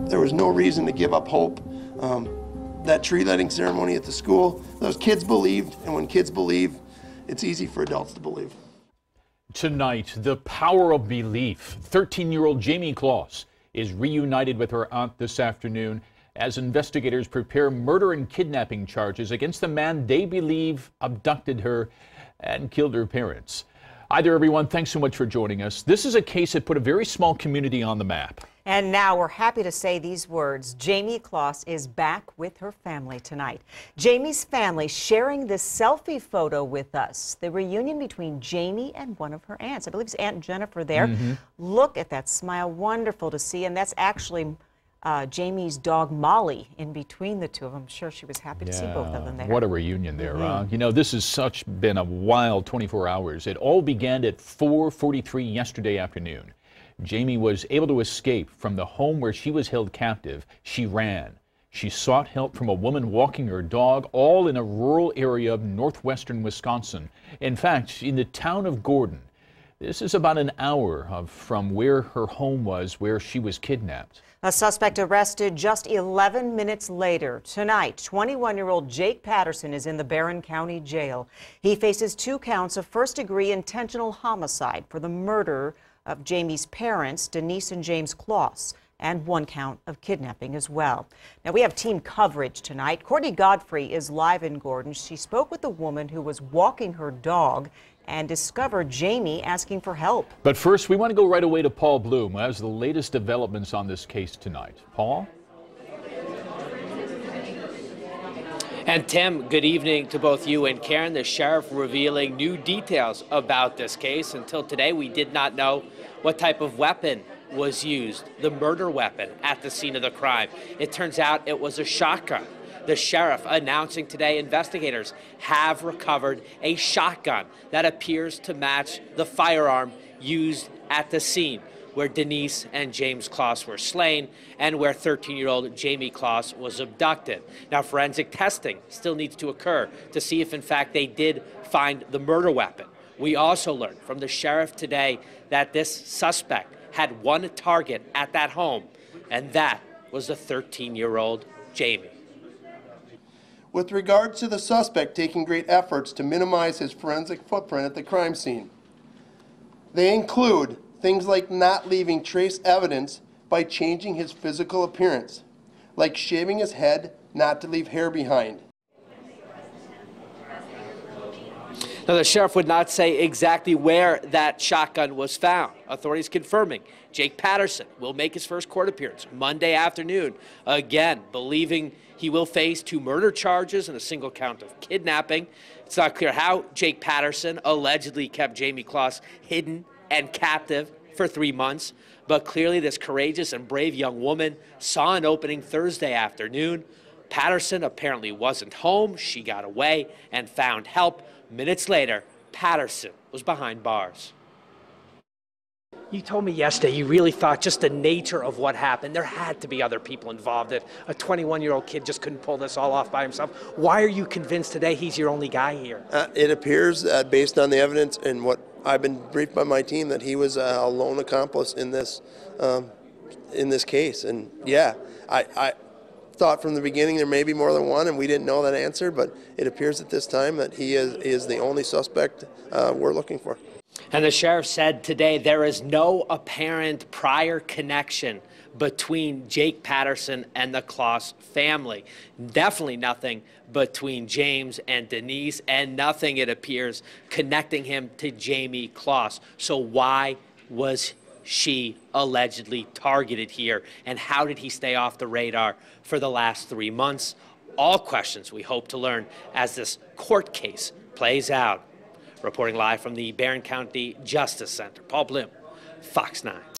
There was no reason to give up hope. That tree lighting ceremony at the school, those kids believed, and when kids believe, it's easy for adults to believe. Tonight, the power of belief. 13-year-old Jayme Closs is reunited with her aunt this afternoon as investigators prepare murder and kidnapping charges against the man they believe abducted her and killed her parents. Hi there, everyone. Thanks so much for joining us. This is a case that put a very small community on the map. And now we're happy to say these words. Jayme Closs is back with her family tonight. Jayme's family sharing this selfie photo with us. The reunion between Jayme and one of her aunts. I believe it's Aunt Jennifer there. Look at that smile. Wonderful to see. And that's actually Jayme's dog Molly in between the two of them. I'm sure she was happy to see both of them there. What a reunion there. You know, this has been a wild 24 hours. It all began at 4:43 yesterday afternoon. Jayme was able to escape from the home where she was held captive. She ran. She sought help from a woman walking her dog, all in a rural area of northwestern Wisconsin. In fact, in the town of Gordon. This is about an hour from where her home was, where she was kidnapped. A suspect arrested just 11 minutes later. Tonight, 21-year-old Jake Patterson is in the Barron County Jail. He faces 2 counts of first-degree intentional homicide for the murder of Jayme's parents, Denise and James Closs, and 1 count of kidnapping as well. Now, we have team coverage tonight. Courtney Godfrey is live in Gordon. She spoke with the woman who was walking her dog and discovered Jayme asking for help. But first, we want to go right away to Paul Bloom, who has the latest developments on this case tonight. Paul? And Tim, good evening to both you and Karen. The sheriff revealing new details about this case. Until today, we did not know what type of weapon was used, the murder weapon at the scene of the crime. It turns out it was a shotgun. The sheriff announcing today investigators have recovered a shotgun that appears to match the firearm used at the scene where Denise and James Closs were slain and where 13-year-old Jayme Closs was abducted. Now, forensic testing still needs to occur to see if, in fact, they did find the murder weapon. We also learned from the sheriff today that this suspect had 1 target at that home, and that was the 13-year-old Jayme. With regards to the suspect taking great efforts to minimize his forensic footprint at the crime scene, they include things like not leaving trace evidence by changing his physical appearance, like shaving his head not to leave hair behind. Now, the sheriff would not say exactly where that shotgun was found. Authorities confirming Jake Patterson will make his first court appearance Monday afternoon, again believing he will face 2 murder charges and a single count of kidnapping. It's not clear how Jake Patterson allegedly kept Jayme Closs hidden and captive for 3 months, but clearly this courageous and brave young woman saw an opening Thursday afternoon. Patterson apparently wasn't home. She got away and found help. Minutes later, Patterson was behind bars. You told me yesterday you really thought just the nature of what happened, there had to be other people involved, that a 21-year-old kid just couldn't pull this all off by himself. Why are you convinced today he's your only guy here? It appears, based on the evidence and what I've been briefed by my team, that he was a lone accomplice in this case. And yeah, I thought from the beginning there may be more than one, and we didn't know that answer, but it appears at this time that he is the only suspect we're looking for. And the sheriff said today there is no apparent prior connection between Jake Patterson and the Closs family. Definitely nothing between James and Denise, and nothing, it appears, connecting him to Jayme Closs. So why was she allegedly targeted here, and how did he stay off the radar for the last 3 months? All questions we hope to learn as this court case plays out. Reporting live from the Barron County Justice Center, Paul Bloom, Fox 9.